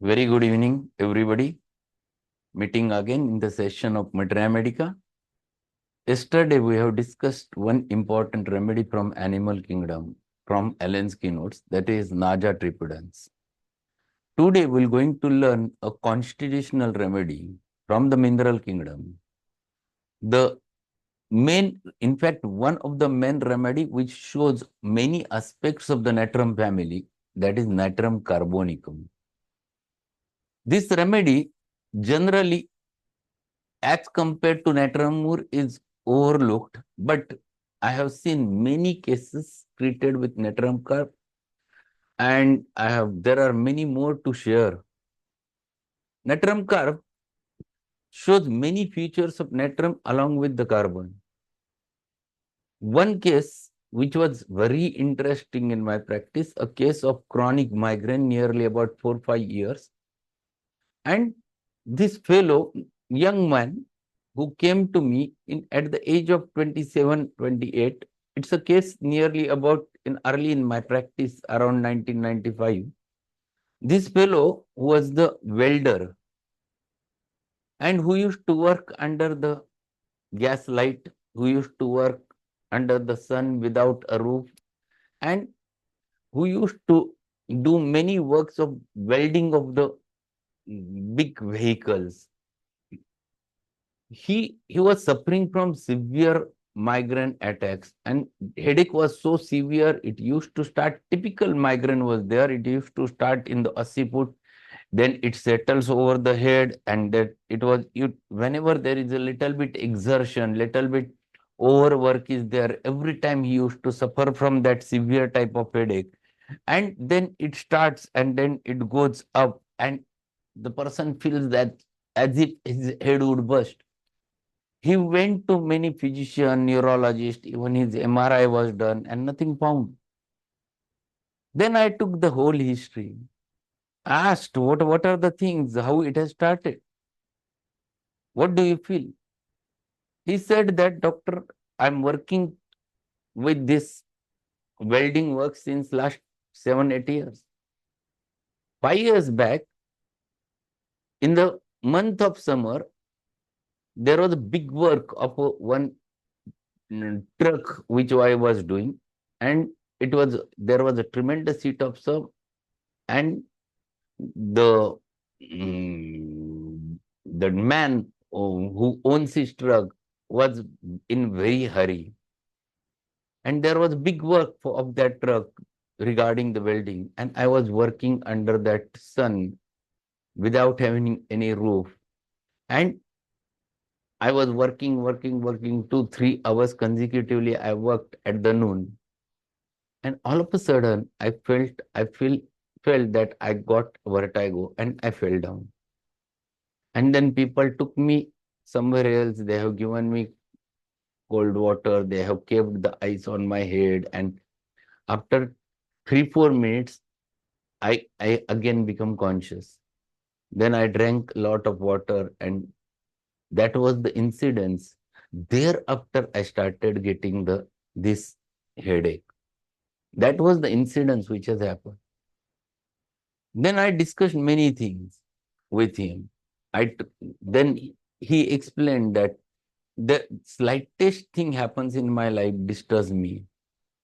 Very good evening, everybody. Meeting again in the session of Materia Medica. Yesterday, we have discussed one important remedy from animal kingdom, from Allen's keynotes, that is Naja tripudans. Today, we're going to learn a constitutional remedy from the mineral kingdom. In fact, one of the main remedy which shows many aspects of the Natrum family, that is Natrum Carbonicum. This remedy generally, as compared to Natrum is overlooked, but I have seen many cases treated with Natrum Carb, and there are many more to share. Natrum Carb shows many features of Natrum along with the carbon. One case which was very interesting in my practice, a case of chronic migraine nearly about 4-5 years. And this fellow, young man, who came to me at the age of 27, 28, it's a case nearly about early in my practice around 1995. This fellow was the welder and who used to work under the gas light, who used to work under the sun without a roof, and who used to do many works of welding of the big vehicles. He was suffering from severe migraine attacks, and headache was so severe it used to start. Typical migraine was there. It used to start in the occiput, then it settles over the head, and that it was whenever there is a little bit exertion, little bit overwork is there, every time he used to suffer from that severe type of headache. And then it starts and then it goes up, and the person feels that as if his head would burst. He went to many physicians, neurologists, even his MRI was done and nothing found. Then I took the whole history, asked what are the things, how it has started. What do you feel? He said that, doctor, I'm working with this welding work since last 7-8 years. 5 years back, in the month of summer, there was a big work of one truck which I was doing, and there was a tremendous heat of sun, and the the man who owns his truck was in very hurry, and there was big work of that truck regarding the welding, and I was working under that sun without having any roof, and I was working 2-3 hours consecutively. I worked at the noon, and all of a sudden felt that I got vertigo and I fell down. And then people took me somewhere else. They have given me cold water. They have kept the ice on my head. And after 3-4 minutes, I again become conscious. Then I drank a lot of water, and that was the incidence. Thereafter, I started getting this headache. That was the incidence which has happened. Then I discussed many things with him. Then he explained that the slightest thing happens in my life disturbs me.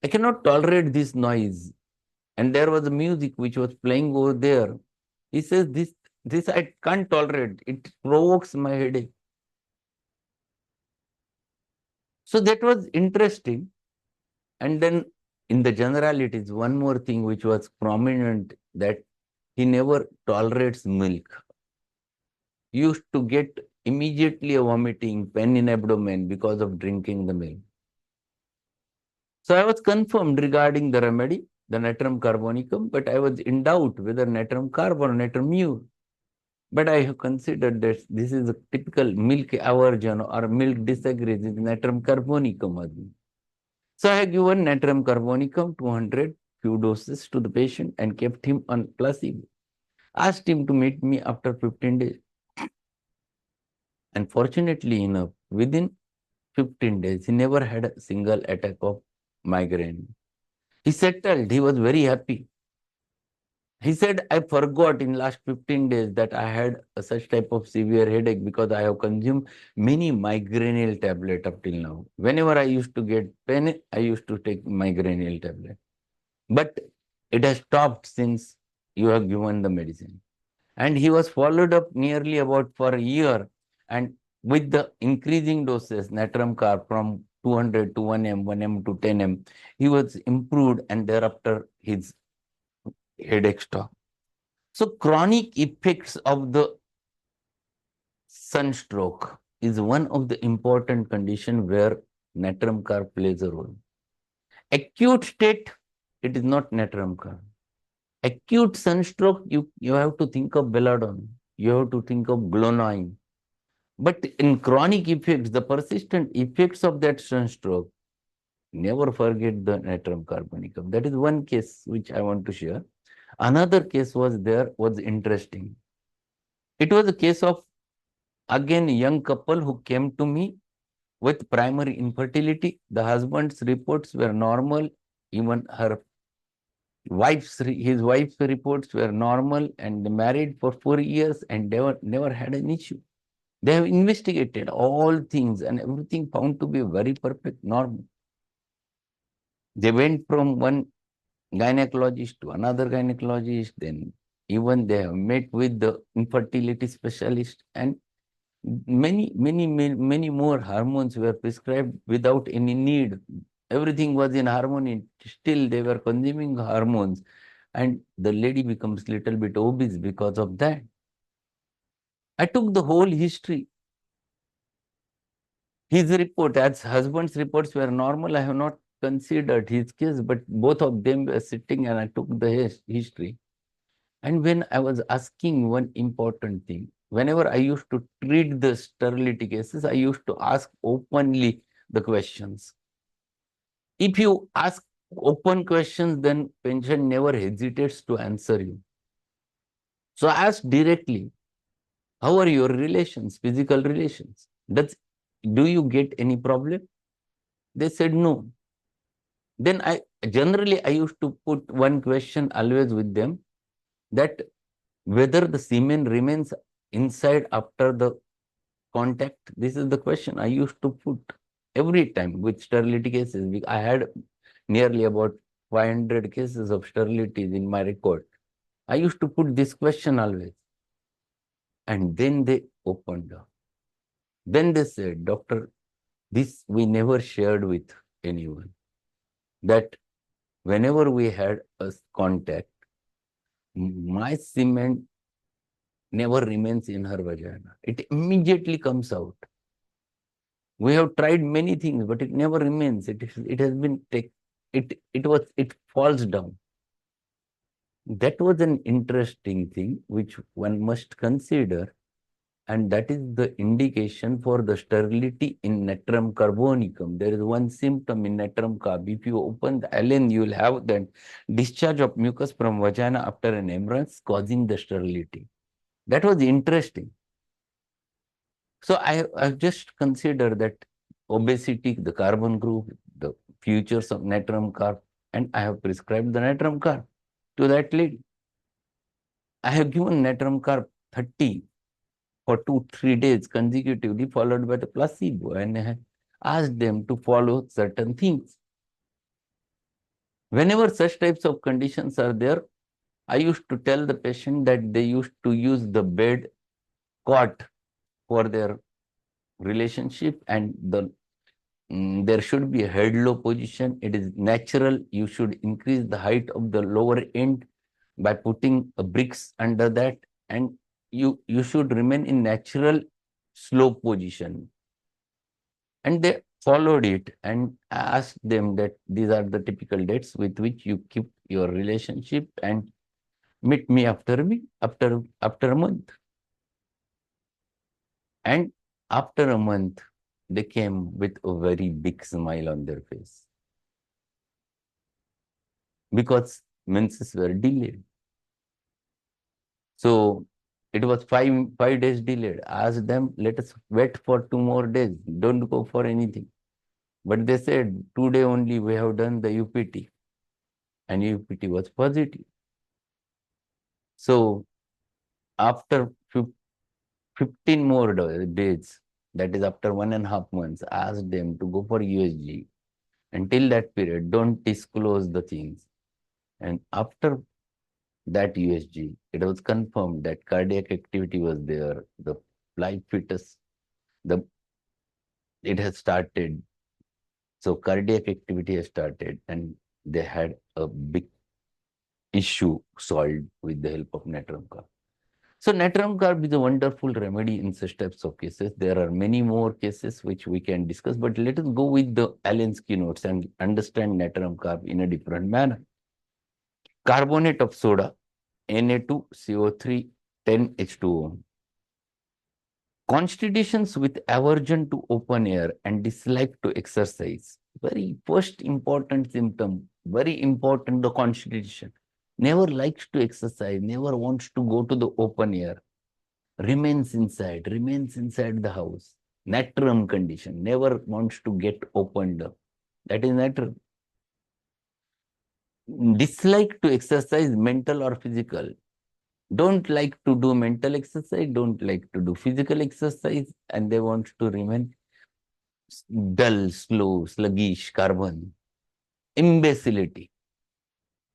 I cannot tolerate this noise. And there was a music which was playing over there. He says, this I can't tolerate. It provokes my headache. So that was interesting. And then in the generalities, one more thing which was prominent, that he never tolerates milk. He used to get immediately a vomiting, pain in abdomen because of drinking the milk. So I was confirmed regarding the remedy, the Natrum Carbonicum, but I was in doubt whether Natrum Carb or Natrum Mu. But I have considered that this is a typical milk aversion or milk disagrees with Natrum Carbonicum. So I have given Natrum Carbonicum 200 few doses to the patient and kept him on placebo. Asked him to meet me after 15 days. And fortunately enough, within 15 days, he never had a single attack of migraine. He settled. He was very happy. He said, I forgot in last 15 days that I had a such type of severe headache because I have consumed many migrainal tablet up till now. Whenever I used to get pain, I used to take migrainal tablet. But it has stopped since you have given the medicine. And he was followed up nearly about for a year. And with the increasing doses, Natrum Carb from 200 to 1 m, 1 m to 10 m, he was improved and thereafter his headache stopped. So chronic effects of the sunstroke is one of the important condition where Natrum Carb plays a role. Acute state, it is not Natrum Carb. Acute sunstroke, you have to think of belladonna. You have to think of glonine. But in chronic effects, the persistent effects of that sunstroke, never forget the Natrum Carbonicum. That is one case which I want to share. Another case was interesting. It was a case of, again, a young couple who came to me with primary infertility. The husband's reports were normal. Even his wife's reports were normal, and they married for 4 years and never had an issue. They have investigated all things and everything found to be very perfect, normal. They went from one gynecologist to another gynecologist, then even they have met with the infertility specialist, and many more hormones were prescribed without any need. Everything was in harmony. Still, they were consuming hormones, and the lady becomes little bit obese because of that. I took the whole history. His report, as husband's reports were normal, I have not considered his case, but both of them were sitting, and I took the history. And when I was asking one important thing, whenever I used to treat the sterility cases, I used to ask openly the questions. If you ask open questions, then patient never hesitates to answer you. So I asked directly, how are your relations, physical relations? Do you get any problem? They said no. Then I used to put one question always with them, that whether the semen remains inside after the contact. This is the question I used to put every time with sterility cases. I had nearly about 500 cases of sterilities in my record. I used to put this question always. And then they opened up. Then they said, Doctor, this we never shared with anyone, that whenever we had a contact, my semen never remains in her vagina. It immediately comes out. We have tried many things, but it never remains. It has been it falls down. That was an interesting thing which one must consider, and that is the indication for the sterility in Natrum Carbonicum. There is one symptom in Natrum Carb. If you open the allen, you will have that discharge of mucus from vagina after an hemorrhage causing the sterility. That was interesting. So I've just considered that obesity, the carbon group, the futures of Natrum Carb, and I have prescribed the Natrum Carb to that lady. I have given Natrum Carb 30 for 2-3 days consecutively, followed by the placebo, and I have asked them to follow certain things. Whenever such types of conditions are there, I used to tell the patient that they used to use the bed cot for their relationship, and there should be a head-low position. It is natural. You should increase the height of the lower end by putting a bricks under that, and you should remain in natural slow position. And they followed it, and I asked them that these are the typical dates with which you keep your relationship, and meet me after a month. And after a month, they came with a very big smile on their face because menses were delayed. So it was five days delayed. I asked them, let us wait for 2 more days. Don't go for anything. But they said, today only we have done the UPT, and UPT was positive. So after 15 more days, that is after 1.5 months, I asked them to go for USG. Until that period, don't disclose the things. And after that USG, it was confirmed that cardiac activity was there. The live fetus, the it has started. So cardiac activity has started, and they had a big issue solved with the help of Natrum Carb. So Natrum Carb is a wonderful remedy in such types of cases. There are many more cases which we can discuss, but let us go with the Allen's keynotes and understand Natrum Carb in a different manner. Carbonate of soda, Na2CO3, 10H2O. Constitutions with aversion to open air and dislike to exercise. Very first important symptom, very important, the constitution. Never likes to exercise, never wants to go to the open air, remains inside the house. Natrum condition, never wants to get opened up. That is natrum. Dislike to exercise, mental or physical. Don't like to do mental exercise, don't like to do physical exercise, and they want to remain dull, slow, sluggish, carbon. Imbecility.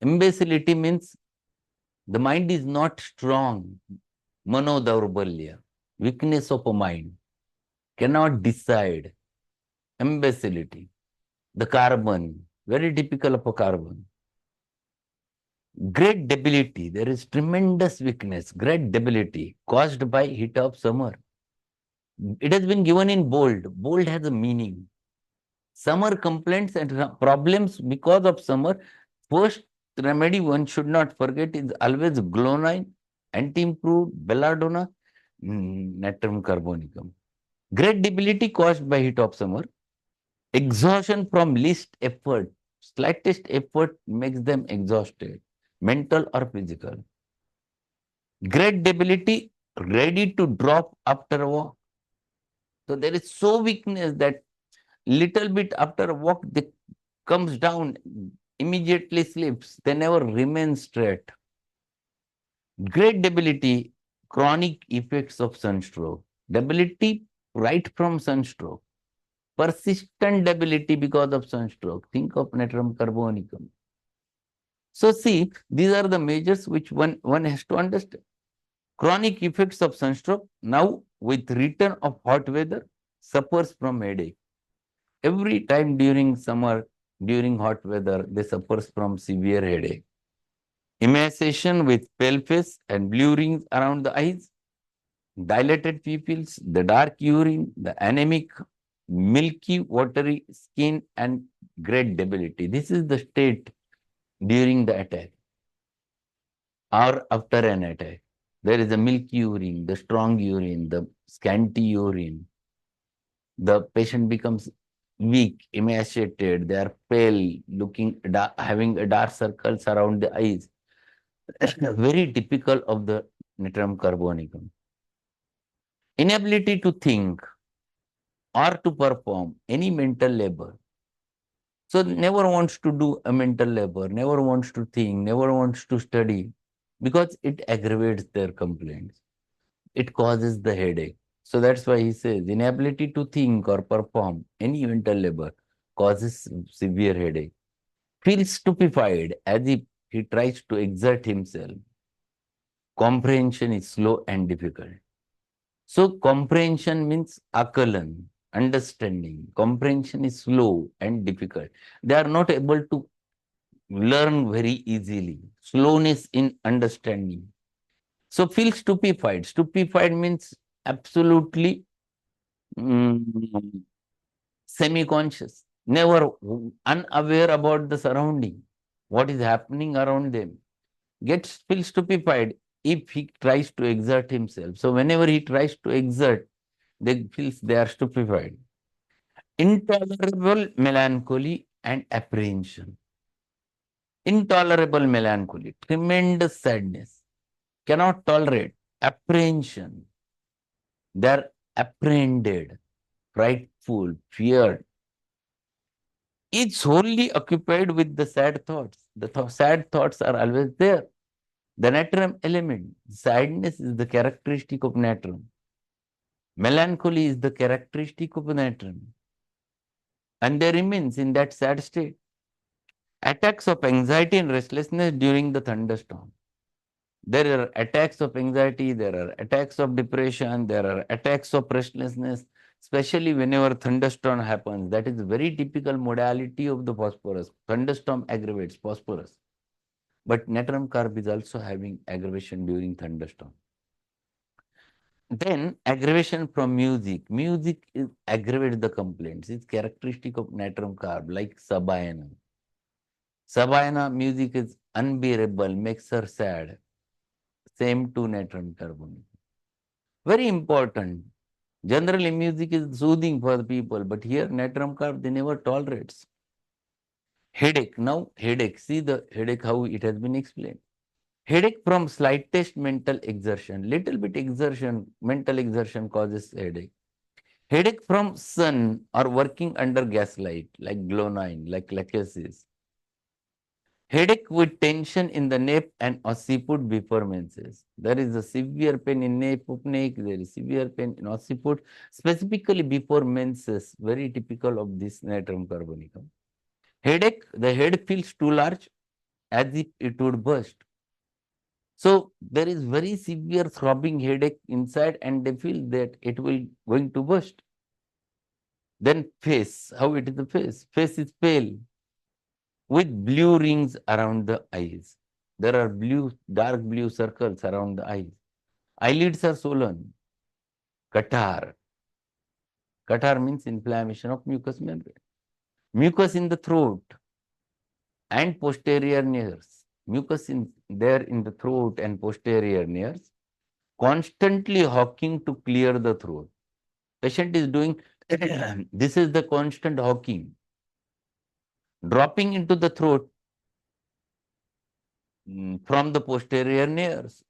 Imbecility means the mind is not strong. Manodaurbalya, weakness of a mind, cannot decide. Imbecility. The carbon, very typical of a carbon. Great debility. There is tremendous weakness, great debility caused by heat of summer. It has been given in bold. Bold has a meaning. Summer complaints and problems because of summer. First remedy one should not forget is always glonine, anti-improved, belladonna, Natrum Carbonicum. Great debility caused by heat of summer. Exhaustion from least effort. Slightest effort makes them exhausted, mental or physical. Great debility, ready to drop after a walk. So there is so weakness that little bit after a walk, they comes down, immediately sleeps. They never remain straight. Great debility, chronic effects of sunstroke. Debility right from sunstroke. Persistent debility because of sunstroke. Think of Natrum Carbonicum. So see, these are the measures which one has to understand. Chronic effects of sunstroke. Now, with return of hot weather, suffers from headache. Every time during summer, during hot weather, they suffers from severe headache. Emaciation with pale face and blue rings around the eyes, dilated pupils, the dark urine, the anemic, milky, watery skin, and great debility. This is the state during the attack or after an attack. There is a milky urine, the strong urine, the scanty urine. The patient becomes weak, emaciated, they are pale, looking, having dark circles around the eyes. Very typical of the Natrum Carbonicum. Inability to think or to perform any mental labor. So never wants to do a mental labor, never wants to think, never wants to study because it aggravates their complaints. It causes the headache. So that's why he says inability to think or perform any mental labor causes severe headache. Feels stupefied as if he tries to exert himself. Comprehension is slow and difficult. So comprehension means akalan, understanding. Comprehension is slow and difficult. They are not able to learn very easily. Slowness in understanding. So feel stupefied. Stupefied means absolutely semi-conscious, never unaware about the surrounding, what is happening around them. Gets feel stupefied if he tries to exert himself. So whenever he tries to exert, they feels they are stupefied. Intolerable melancholy and apprehension. Intolerable melancholy, tremendous sadness, cannot tolerate apprehension. They are apprehended, frightful, feared. It's wholly occupied with the sad thoughts. The sad thoughts are always there. The natrum element, sadness is the characteristic of natrum. Melancholy is the characteristic of natrum. And they remains in that sad state. Attacks of anxiety and restlessness during the thunderstorm. There are attacks of anxiety, there are attacks of depression, there are attacks of restlessness, especially whenever thunderstorm happens. That is very typical modality of the phosphorus. Thunderstorm aggravates phosphorus. But natrum carb is also having aggravation during thunderstorm. Then aggravation from music. Music is aggravates the complaints. It's characteristic of natrum carb, like sabayana. Sabayana music is unbearable, makes her sad. Same to natrum carbon. Very important. Generally, music is soothing for the people, but here natrum carb they never tolerates. Headache. Now headache. See the headache how it has been explained. Headache from slightest mental exertion. Little bit exertion, mental exertion causes headache. Headache from sun or working under gaslight, like glow-9, like lachesis. Headache with tension in the nape and occiput before menses. There is a severe pain in nape of neck, there is severe pain in occiput, specifically before menses, very typical of this natrum carbonicum. Headache, the head feels too large, as if it would burst. So there is very severe throbbing headache inside and they feel that it will going to burst. Then face, how it is the face? Face is pale with blue rings around the eyes. There are blue, dark blue circles around the eyes. Eyelids are swollen. Catarrh. Catarrh means inflammation of mucous membrane. Mucus in the throat and posterior nares. Mucus in there in the throat and posterior nares. Constantly hawking to clear the throat. Patient is doing, this is the constant hawking. Dropping into the throat from the posterior nares.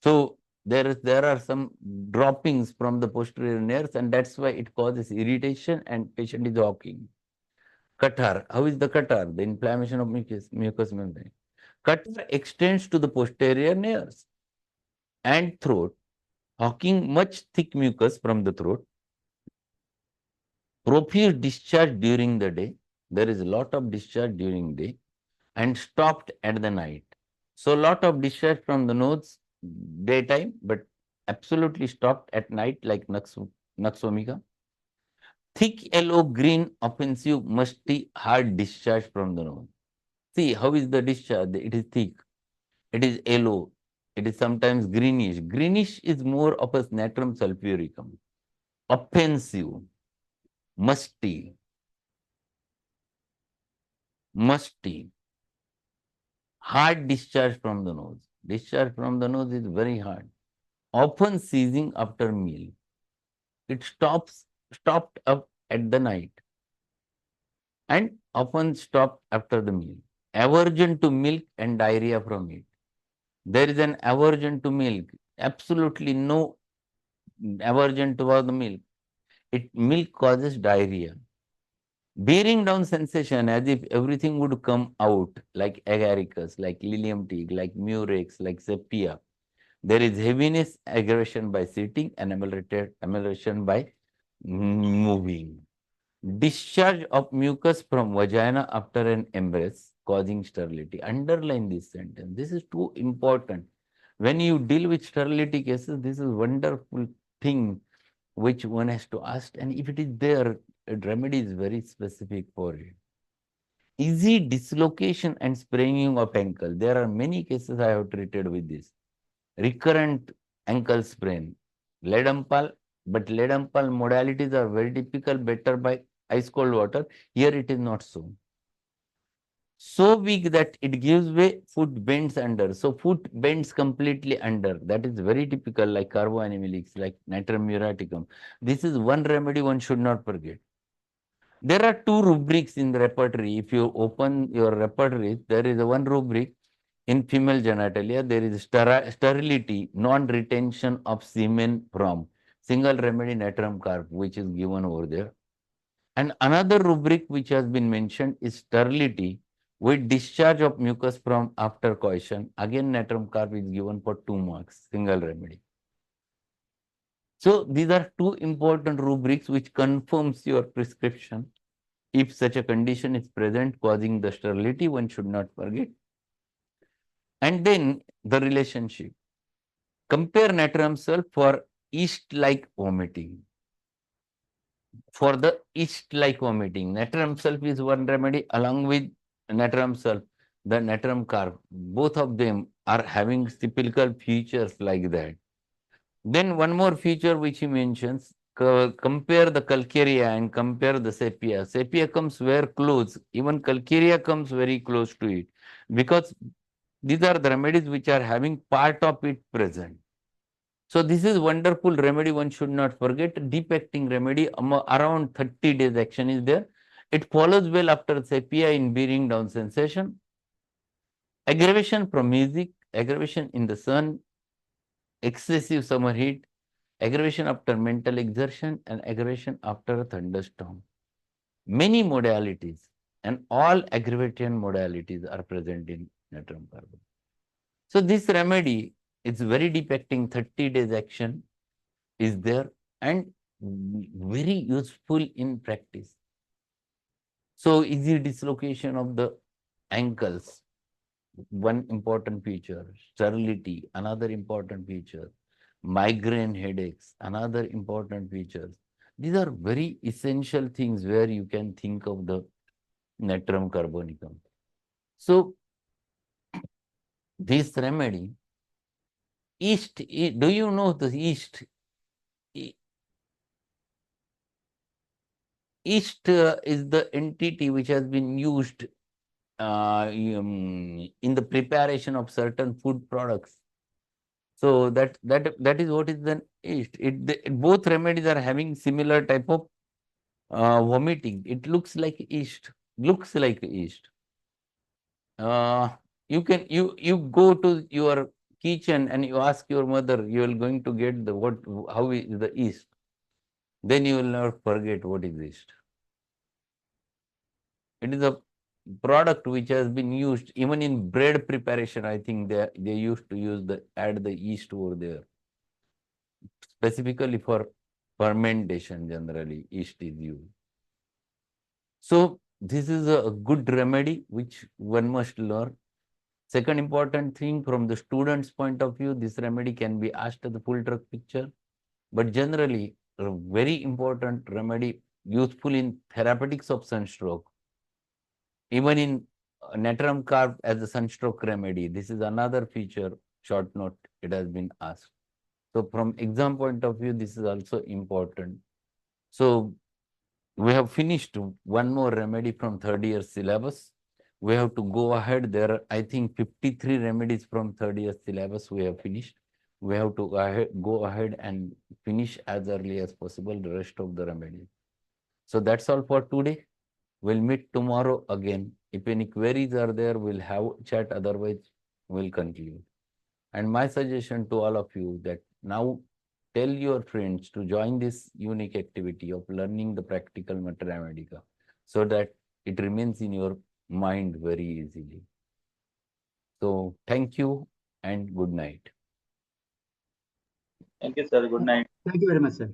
So there are some droppings from the posterior nares and that's why it causes irritation and patient is hawking. Catarrh. How is the catarrh? The inflammation of mucous membrane. Catarrh extends to the posterior nares and throat, hawking much thick mucus from the throat. Profuse discharge during the day. There is a lot of discharge during day and stopped at the night. So lot of discharge from the nose daytime, but absolutely stopped at night like Naxomica. Thick yellow-green, offensive, musty, hard discharge from the nose. See, how is the discharge? It is thick. It is yellow. It is sometimes greenish. Greenish is more of a natrum sulfuricum. Offensive, musty, musty, hard discharge from the nose. Discharge from the nose is very hard. Often ceasing after meal. It stopped up at the night and often stopped after the meal. Aversion to milk and diarrhea from it. There is an aversion to milk. Absolutely no aversion toward the milk. Milk causes diarrhea. Bearing down sensation as if everything would come out, like agaricus, like lilium teak, like murex, like sepia. There is heaviness, aggravation by sitting, and amelioration by moving. Discharge of mucus from vagina after an embrace, causing sterility. Underline this sentence. This is too important. When you deal with sterility cases, this is wonderful thing which one has to ask. And if it is there, a remedy is very specific for it. Easy dislocation and spraining of ankle. There are many cases I have treated with this. Recurrent ankle sprain. Lead impal, but lead impal modalities are very typical, better by ice cold water. Here it is not so. So weak that it gives way, foot bends under. So foot bends completely under. That is very typical, like carboanemics, like Natrum muraticum. This is one remedy one should not forget. There are two rubrics in the repertory. If you open your repertory, there is one rubric in female genitalia. There is sterility, non-retention of semen from single remedy Natrum Carb, which is given over there. And another rubric which has been mentioned is sterility, With discharge of mucus from after coition, again Natrum Carb is given for 2 marks, single remedy. So these are two important rubrics which confirms your prescription. If such a condition is present causing the sterility, one should not forget. And then the relationship. Compare Natrum Sulf for yeast-like vomiting. For the yeast-like vomiting, Natrum Sulf is one remedy along with Natrum Sulf, the Natrum Carb. Both of them are having typical features like that. Then one more feature which he mentions, compare the calcarea and compare the sepia. Sepia comes very close, even calcarea comes very close to it, because these are the remedies which are having part of it present. So this is wonderful remedy, one should not forget. Deep acting remedy, around 30 days action is there. It follows well after sepia in bearing down sensation. Aggravation from music, aggravation in the sun, excessive summer heat, aggravation after mental exertion, and aggravation after a thunderstorm. Many modalities and all aggravation modalities are present in Natrum Carb. So this remedy is very deep acting, 30 days action is there and very useful in practice. So easy dislocation of the ankles, one important feature, sterility, another important feature, migraine headaches, another important feature. These are very essential things where you can think of the Natrum Carbonicum. So this remedy, yeast, do you know the yeast? Yeast is the entity which has been used in the preparation of certain food products. So that is what is the yeast. Both remedies are having similar type of vomiting. It looks like yeast. Looks like yeast. You go to your kitchen and you ask your mother, you are going to get the how is the yeast. Then you will not forget what is yeast. It is a product which has been used even in bread preparation. I think they used to use add the yeast over there, specifically for fermentation. Generally, yeast is used. So this is a good remedy which one must learn. Second important thing, from the student's point of view, this remedy can be asked as the full drug picture, but generally a very important remedy useful in therapeutics of sunstroke. Even in Natrum Carb as a sunstroke remedy, this is another feature, short note, it has been asked. So from exam point of view, this is also important. So we have finished one more remedy from third year syllabus. We have to go ahead. There are, I think, 53 remedies from third year syllabus we have finished. We have to go ahead and finish as early as possible the rest of the remedies. So that's all for today. We'll meet tomorrow again. If any queries are there, we'll have chat. Otherwise, we'll conclude. And my suggestion to all of you that now tell your friends to join this unique activity of learning the practical mathematica so that it remains in your mind very easily. So thank you and good night. Thank you, sir. Good night. Thank you very much, sir.